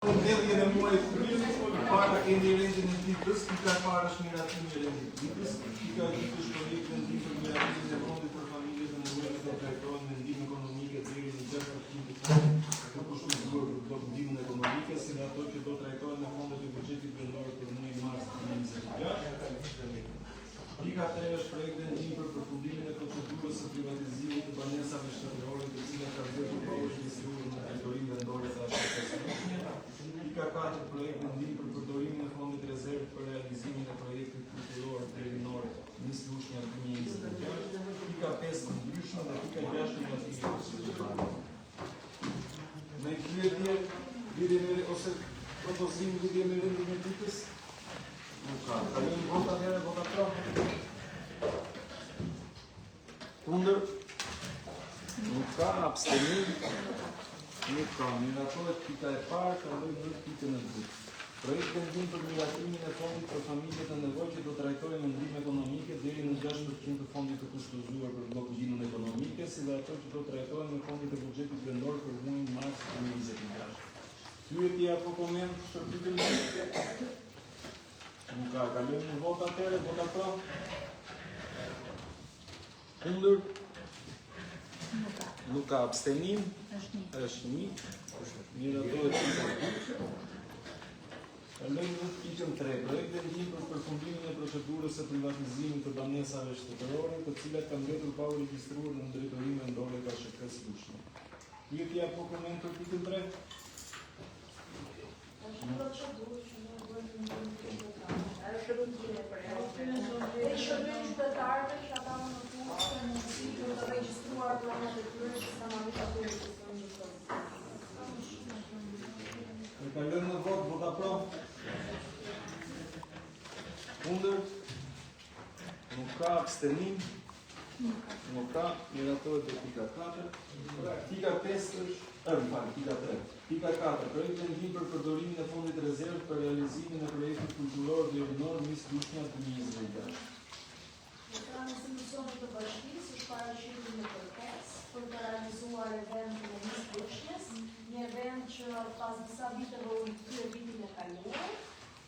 Ndelljen e muajit prill, para keni rendin e ditës, pika e parë është miratimi i rendit të ditës, pika e dytë është projekti i ndihmës për miratimin e fondit për familjet e nevojshme të trajtohen me ndihmë ekonomike deri në 6% të fondit të kushtuar për ndihmën ekonomike, si dhe ato që do trajtohen me fondet e buxhetit vendor për muajin mars 2026. Pika 3 është projekti i ndihmës për përfundimin e procedurës së privatizimit të banesave shtetërore, të cilat kanë vlerë të pavështirësuar në territorinë vendore të ashtësisë. Pika 4 projekt në ndihmë për përdorimin e fondit rezervë për realizimin e projektit kulturor derinor Nis Lushnja 2026. Pika 5 ndryshme dhe pika 6 negativi. Me pyetje lidhje ose propozim lidhje me rendin e ditës? Nuk ka. Kalojmë vota herë, vota pro. Kundër? Nuk ka. Abstenim? Nuk ka. Miratohet pika e parë, kalojmë në pikën e dytë. Projekti ndihmë për miratimin e fondit për familjet e nevojshme do trajtojë me ndihmë ekonomike deri në 6% të fondit të kushtuar për ndihmën ekonomike, si dhe ato që do trajtohen me fondit e buxhetit vendor për muajin mars 2026. Pyetje apo koment për pikën e dytë? Nuk ka. Kalojmë në vot atëherë, vota pro. Kundër? Nuk ka. Abstenim? Është 1. Miratohet pika e dytë. Kalojmë në pikën 3. Projekti ndihmë për përfundimin e procedurës së privatizimit të banesave shtetërore, të cilat kanë mbetur pa u regjistruar në drejtorinë vendore të SHK-s Lushnjë. Pyetje apo koment për pikën 3? Kalojmë në vot, vota pro. Kundër? Nuk ka. Abstenim? Nuk ka. Miratohet dhe pika 4. Pika 5 është, pika 3. Pika 4. Projekti ndihmë për përdorimin e fondit rezervë për realizimin e projektit kulturor derinor Nis Lushnja 2026. Në institucionet të bashkisë është paraqitur në kërkesë për të realizuar eventin e Nis Lushnjës, një event që pas disa viteve u rikthye vitin e kaluar,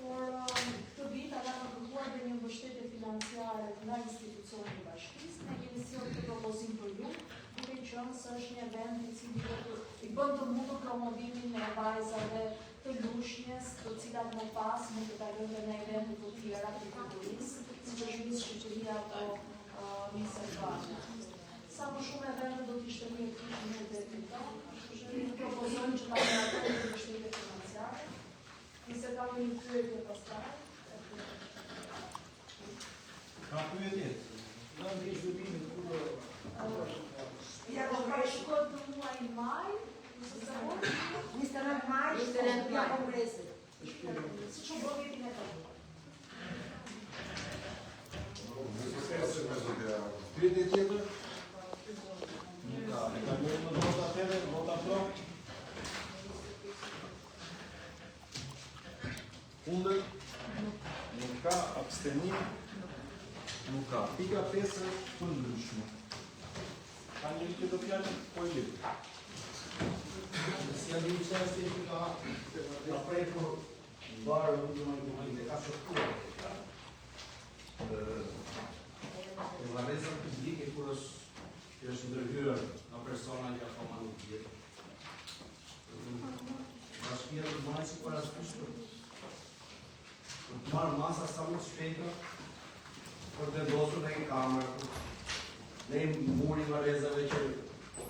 por këtë vit ata kanë kërkuar dhe një mbështetje financiare nga institucionet e bashkisë. Ne kemi sjellë këtë propozim për ju, duke qenë se është një event i cili i bën të mundur promovimin e vajzave të Lushnjës, të cilat më pas mund të kalojnë në evente të tjera të kulturisë, siç është Miss Shqipëria apo Miss Albania. Sa më shumë evente do të ishte mirë të ishte dhe këto, ne propozojmë që ta marrë një mbështetje financiare. Nëse ka një pyetje pastaj. Ka pyetje? Në ndryshërimin kur Ja do ka shkuar të muaj maj, nëse se mund, 29 maj, 29 maj kongresit. siç u bë vitin e kaluar. Pyetje tjetër? Nuk ka. Kalojmë në vot atëherë, vota pro. Kundër? Nuk ka. Abstenim? Nuk ka. Pika 5 është të ndryshme. Ka njëri që do fjallë? Po i litë. si janë një çështje që ka prekur barë në ka shoktuar. Varrezën publike kur është ndërhyrë nga persona që akoma nuk vjetë. Bashkia të bëjë si parasysh për të marrë masa sa më shpejta për të vendosur në një kamerë, në një muri varrezave që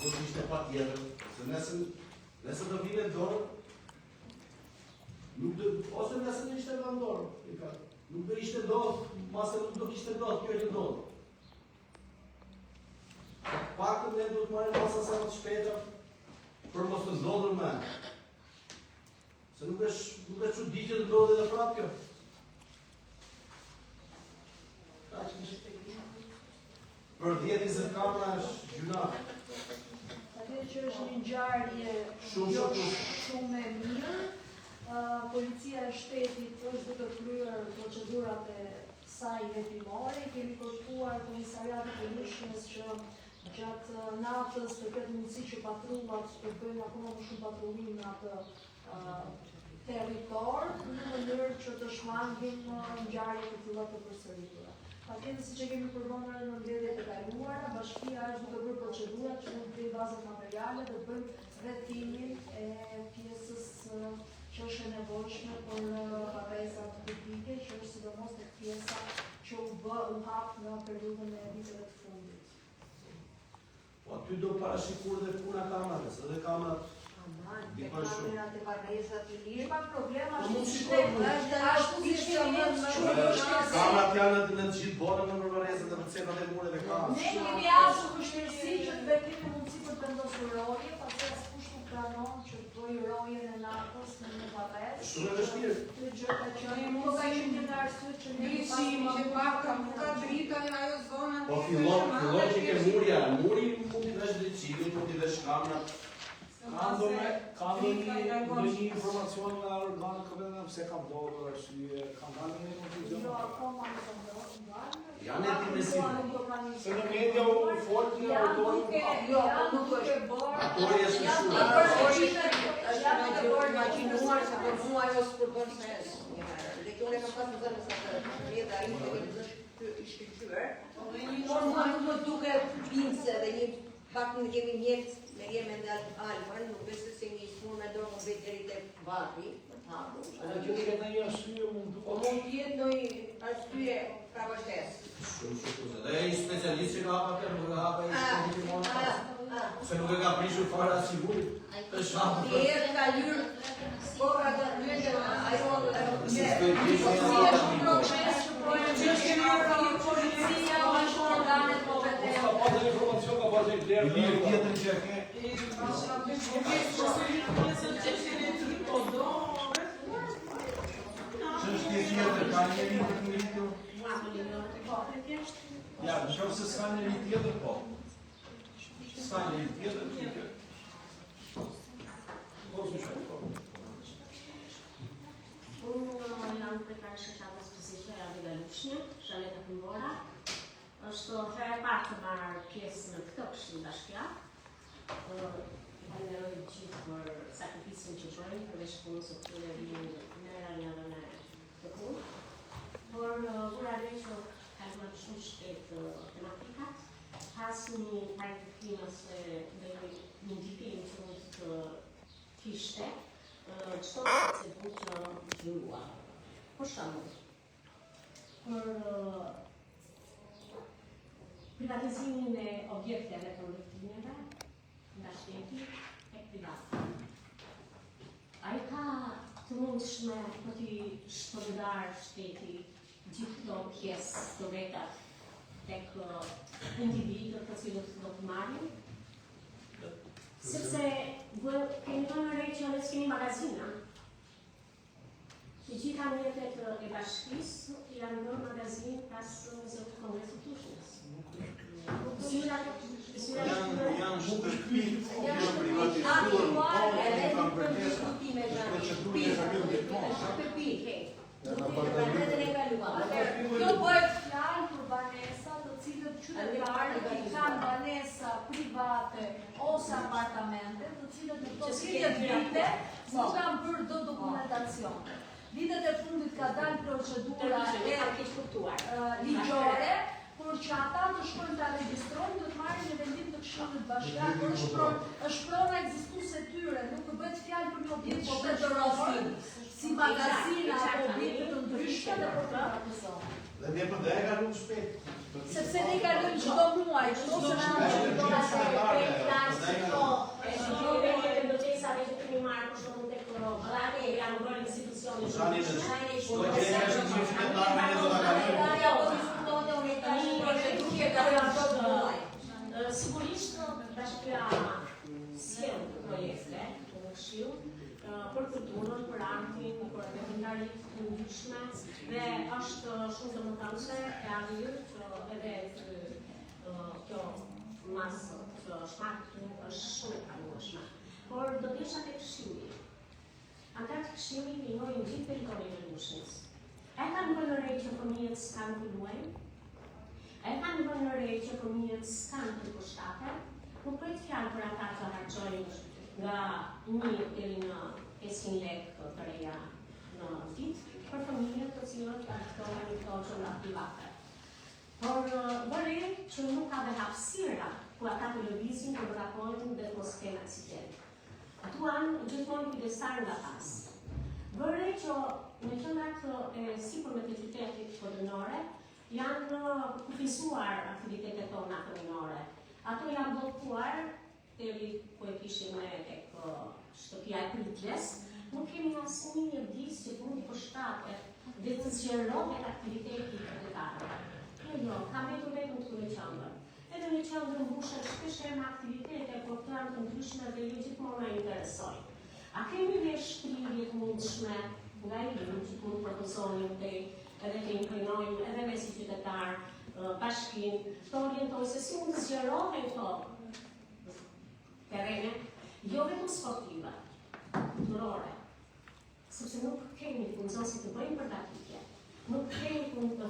do të ishte patjetër, se nëse do vinte dorë, ose nëse do ishte në dorë, nuk do ishte dorë, masa nuk do kishte dorë, kjo e dorë. Paktën ne do të marrim masa sa më të shpejta për mos të ndodhur më. Se nuk është çuditë të ndodhë edhe prapë kjo. Për 10-20 kamera është gjuna. Atë që është një ngjarje shumë e mirë. Policia e shtetit është duke kryer procedurat e saj veprimore. Kemi kërkuar komisariatit të Lushnjës që gjatë natës të ketë mundësi që patrullat të bëjnë akoma më shumë patrullim në atë shmangim ngjarje të tilla të përsëritura. Patjetër siç e kemi përmendur në mbledhjet e kaluara, bashkia është duke bërë procedura që mund të bëjë bazë materiale dhe bëjmë vetimin e pjesës që është e nevojshme për pagesat publike, që është sidomos tek pjesa që u hap në periudhën e viteve të fundit. Po aty do parashikur dhe puna kamerës, edhe kamerat. Te kamerat e pagesat të lirë. Pa problema, Po ashtu si kemi kamerat janë në të gjithë botën në përvarësat e përcepat e mureve kamerës. Ne kemi asur vështirësi që të bëjmë mundësi për të vendosur roje, pastaj askush nuk pranon që të bëjë rojen e natës në një pagesë. Shumë e vështirë. Të gjëra që nuk ka qenë një arsye që ne Po fillon që ke muri mund t'i vesh drejtësimin, mund t'i vesh kamerat. Ka një informacion nga organet kombëtare pse ka ndodhur arsye, ka dalë një konfuzion. jo akoma nuk ka ndodhur. Janë etimesim. Se në media u folti nga autori. Jo, nuk është bërë. Autori është kështu. Është me gjërë imaginuar se për mua ajo s'përbën sens një herë. Dhe kjo ne kam pasur zënë sa të media ai të i shkëlqyer. Por mua nuk më duket pinse dhe një pak në kemi mjetë me jeme në Alman, nuk besë se një smur me dorë më vetë deri tek vati. Edhe që të ketë një arsye mund të Po mund të jetë ndonjë arsye ka vërtet. Shumë. Dhe ai specialist që ka hapa atë, nuk ka hapa ai specialist. Se nuk e ka prishur fare sigurisht. Është hapur. Tjerë ka lyrë, po ka të lytë ajo Tjetër që e ke. Çështje tjetër, ka njëri të ngritur? Ja, në qoftë se s'ka njëri tjetër, po. S'ka njëri tjetër. Unë jam kretar shoqatës përsishtore Avigalushne, Shaleta Kumbora. Është herë e parë të marr pjesë në këtë këshill bashkiak. Falenderoj gjithë për sakrificën që bëjnë, përveç punës së tyre vinë në radhën e të punë. Por ura re që kalon shumë shpejt tematikat, pas një paratikim se dhe një ndikim që mund të kishte, çdo procedurë që zhvillua. Për shembull, për privatizimin e objekteve kolektive nga shteti e private. Ai ka të mundshme për t'i shpërndar shteti gjithë këto pjesë të vetat tek individët të cilët do të marrin, sepse kemi vënë re që ne kemi magazina. Të gjitha mjetet e bashkisë janë në magazin pas zot Kongresit të Tushnjës. Janë shtëpi që privatizuar, po kanë përgjesa. Procedurë e kaluar gjithmonë. Kjo bëhet fjalë për banesa të cilët qytetarët i kanë banesa private ose apartamente, të cilët në këto 30 vite nuk kanë bërë do dokumentacion. Vitet e fundit ka dalë procedura ligjore, por që ata të shkojnë ta regjistrojnë do të marrin një vendim të Këshillit Bashkiak, është prona ekzistuese e tyre, nuk bëhet fjalë për një objekt shtetëror, si magazina apo objekte të ndryshme dhe për privatizon. Dhe ne për dhe e kalon shpejt. Sepse ne kalojmë çdo muaj, çdo sigurisht bashkia sjell projekte në Këshill për kulturën, për artin, për veprimtaritë të ndryshme dhe është shumë domethënëse e arrijë që edhe kjo masë të shmaktu është shumë e pranueshme. Por do të isha tek Këshilli. Antarët Këshillit njojnë gjithë territorin e Lushnjës. E kanë vënë re që fëmijët s'kan ku luajnë, e kanë vënë re që fëmijët s'kan të përshtaten, nuk bëhet fjalë për ata që harxojnë nga 1 deri në 500 lekë të reja në vit, për fëmijët të cilët argëtohen në këto gjëra private. Por bëre që nuk ka dhe hapësira ku ata të lëvizin të vrapojnë dhe mos kenë aksident. Duan gjithmonë kujdestar nga pas. Bëre që në qendrat e sipërme të qytetit përndore janë kufizuar aktivitetet tona fëminore. Ato janë bllokuar deri ku e kishim ne tek shtëpia e pritjes, nuk kemi asnjë mjedis që mund të përshtatet dhe të zgjerohet aktiviteti qytetar. Jo, ka mbetur vetëm këtu në qendër. Edhe në qendër mbushet shpesh me aktivitete, por të janë të ndryshme dhe jo gjithmonë na interesojnë. A kemi dhe shprehje të mundshme nga i që mund propozonin edhe të imprinojnë edhe me si qytetar bashkin, të orientojnë se si mund të zgjerohen këto terene, jo vetëm sportive, kulturore, sepse nuk kemi funksione të bëjmë përgatitje, nuk kemi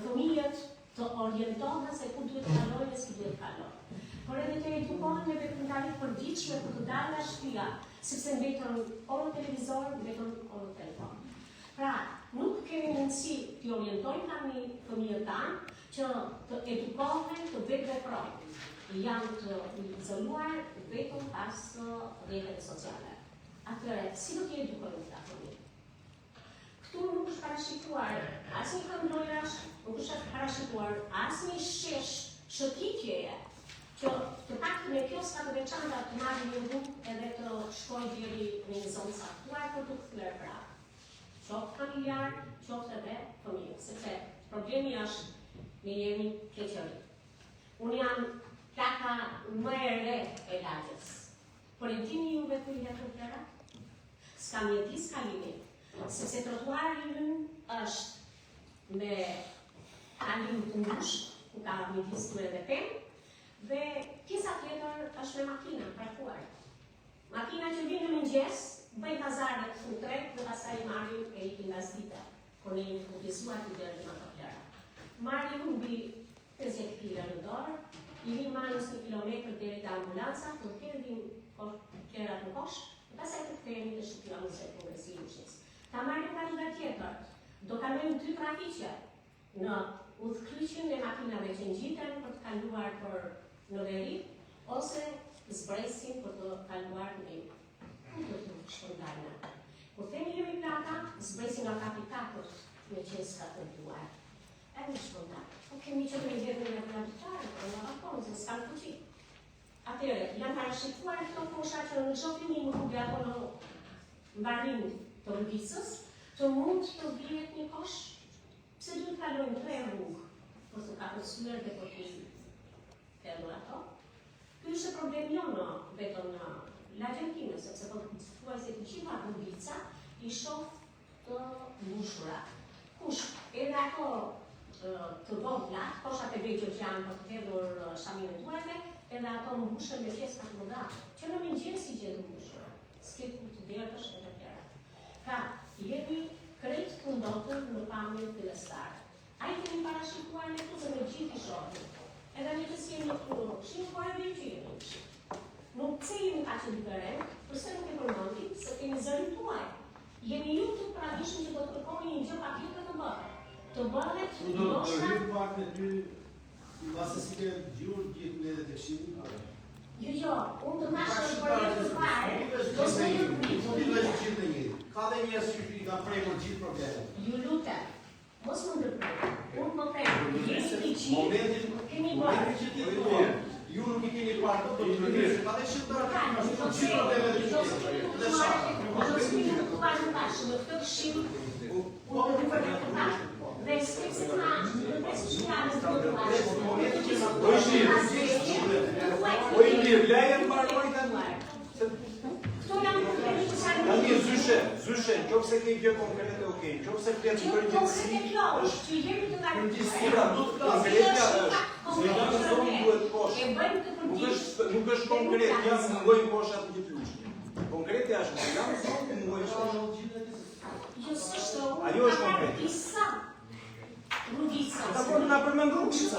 fëmijët të orientohen se ku duhet të kalojnë e si duhet të kalojnë. Por edhe të edukohen me veprimtari përditshme për të dalë nga shtëpia, sepse mbetën o në televizor, mbetën o në telefon. Pra, nuk kemi mundësi të orientojnë tani fëmijët tanë që të edukohen të vetë veprojnë. Janë të izoluar vetëm pas rrjeteve sociale. Atëre, si do t'i edukojnë këta fëmijë? Këtu nuk është parashikuar asnjë këndrojrash, nuk është parashikuar asnjë shesh shëtitjeje, që të paktën e kioska të veçanta të marrin një rrugë edhe të shkojnë deri në një zonë caktuar për të kthyer prapë. Qoftë familjar, qoftë edhe fëmijë, sepse problemi është ne jemi keqëri. Unë jam plaka më e re e lagjës. Por e dini juve ku i hetën plera? S'ka mjedis kalimi, sepse trotuari ynë është me kalim të ngushtë, ku ka mjedis tyre dhe pemë, dhe pjesa tjetër është me makina parkuar. Makina që vinë në mëngjes, bëjnë pazarët në treg dhe pastaj marrin e ikin gazdita, kur ne jemi kufizuar të deri në ato plera. Marrin mbi 50 kg në dorë, i vinë manës një kilometër deri te ambulanca, kur kërdim plerat në poshtë, dhe pastaj të kthehemi te shtëpia mëse Kongresi i Lushnjës. Ta marrim nga nga tjetër, do kalojmë 2 trafiqe në udhkryqjen e makinave që ngjiten për të kaluar për në veri, ose zbresin për të kaluar në veri. Ku do të shpërndajnë? Kur themi jemi plaka, zbresin nga kapikatët me qeska të duar. E në shpërndajnë. Po kemi që të njëve në plantarë, për në vakonë, se s'kanë fuqi. Atere, janë parashikuar këto fosha që në shofimi më kubi apo në mbarim të rrugicës, të mund të vijet një kosh, pse duhet kalojnë 3 rrugë, për të kapësuar dhe për të telur ato. Ky është problem jo në vetëm në lagjen time, sepse po thuaj se të gjitha rrugica i shoh të mbushura. Kush, edhe ato të vogla, koshat e vegjël që janë për të hedhur shamin e duarve, edhe ato mbushen me pjeska të mëdha, që në mëngjes i gjetë mbushura. S'ket ku të derdhësh edhe tjera. Pra, jemi krejt të ndotën në pamjen fillestare. A i kemi parashikuar në këtu dhe në gjithë i shohim. Edhe në që si jemi këtu në Rushin, po edhe i që jemi në Rushin. Nuk pse jemi ka që diferent, përse nuk e përmëndi, se kemi zërin tuaj. Jemi ju të pravishëm që do të kërkoni një gjë pa tjetër të bërë. Të bëhet Do të rrim pak në ty, base si ke gjurë gjithë në edhe të këshimin? Jo, unë të nashë për një të pare, do së një rritë. Ka dhe njerëz që i ka prekur gjithë problemet. Ju lutem, mos më ndërprejë. Unë më prejë, jemi të qitë, kemi bërë. Momentin që ti thua, ju nuk i keni parë të rritë, ka dhe shqiptarë të gjithë problemet e gjithë. Dhe shaka. Do së një të parë në tashë, në këtë këshimë, unë të rrëpër në të tashë. Dhe s'kepse të nashë, në pesë shkjarës të të tashë. O i mirë, lejen parlojnë të Tani zyshe, qofse ke gjë konkrete, okej, qofse flet për përgjithësi, që jemi të nga përgjithësia konkretja është, se janë zonë duhet poshtë. Nuk është konkret, janë mungojnë poshat në gjithë Lushnjë. Konkretja është, janë zonë mungojnë poshat. Ajo është konkret. Rrugica. Ta po na përmend rrugica.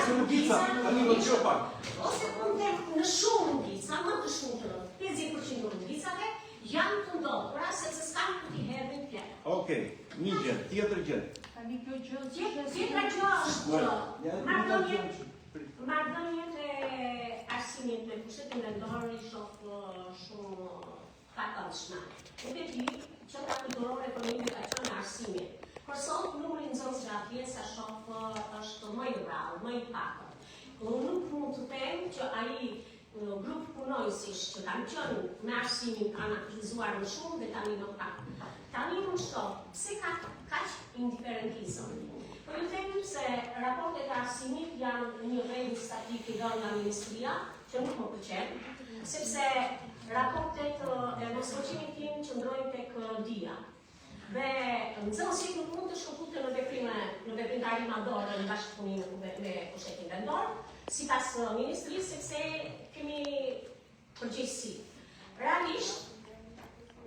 Rrugica, tani do të shoh pak. Ose punë në shumë rrugica, më të shumë të 50% rrugicave janë të ndodhura sepse s'kanë ku t'i hedhin plak. Okej, një gjë, tjetër gjë. Tani kjo gjë Tjetra gjë është marrëdhëniet e arsimit me pushtetin vendor i shoh shumë fatallshme. Nuk e di që ka kulturore ekonomike ka qenë arsimi. Por sot numri i nxënësve atje sa shoh është më i rrallë, më i pakët. Unë nuk mund të them që ai grup punojësish që kanë qenë me arsimin kanë aktivizuar më shumë dhe tani më pak. Tani unë shoh pse ka kaq indiferentizëm. Po ju them se raportet e arsimit janë një rregull statik i dhënë nga Ministria, që nuk më pëlqen, sepse raportet e mësimi tim qëndrojnë tek dia. Dhe nxënësit nuk mund të shkëputen në veprimtari madhore në bashkëpunim me pushtetin vendor, sipas Ministrisë, sepse kemi përgjegjësi. Realisht,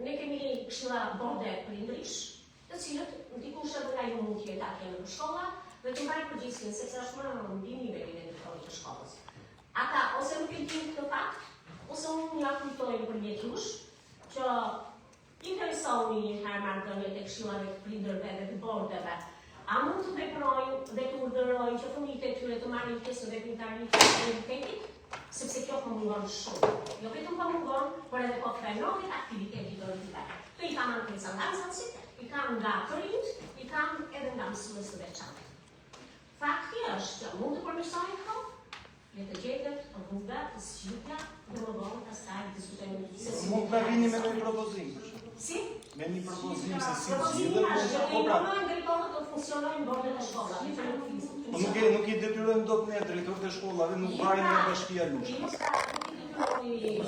ne kemi këshilla borde prindërish, të cilët dikush edhe nga ju mund të jetë atje në shkolla dhe të mbajnë përgjegjësinë, sepse është më ndihmë nivelin e elektronik të shkollës. Ata ose nuk e dinë këtë fakt, ose unë ja kujtojnë përmjet jush që interesoni një herë marrëdhëniet e këshillave të prindërve dhe të bordeve. A mund të veprojnë dhe të urdhërojnë që fëmijët e tyre të marrin pjesë në veprimtarinë e universitetit? Sepse kjo po mungon shumë. Jo vetëm po mungon, por edhe po frenohet aktiviteti të tyre. Këto i kanë reprezentancat, i kanë nga të rinjt, i kanë edhe nga mësues të veçantë. Fakti është që mund të përmirësojnë këto, le të gjetet të rruga të zgjidhja dhe më vonë pastaj diskutojmë se si. Mund të vini me një propozim. Si? Me një propozim se si Propozimi zgjidhet, është që po pra. ndërtojnë drejtorët të funksionojnë bordet e shkollave. Nuk i detyrojmë dot ne drejtorët e shkollave, nuk vajnë nga bashkia Lushkës.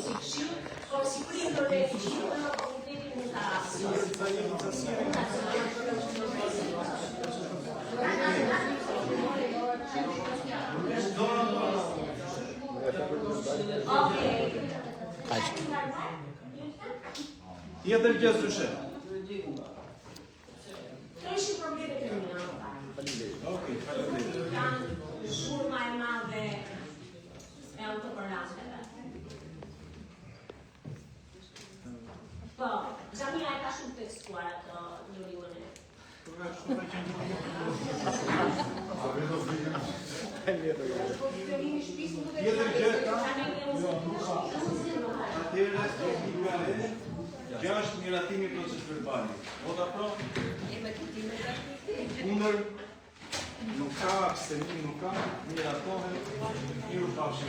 Si këshill, por si prindër dhe këshillë në komunitetin mund ta Tjetër gjë syshe. Kjo është probleme të mia. Okej, faleminderit. Kanë shurma e madhe e autopërlasteve. Po, Xhamia e ka shumë tekstuar ato ndryrimën e. Tjetër gjë ka? Atëherë, teknikale, 6 miratimi proces verbali. Vota pro? Kundër? Nuk ka, abstenim nuk ka, miratohen, mirupafshim.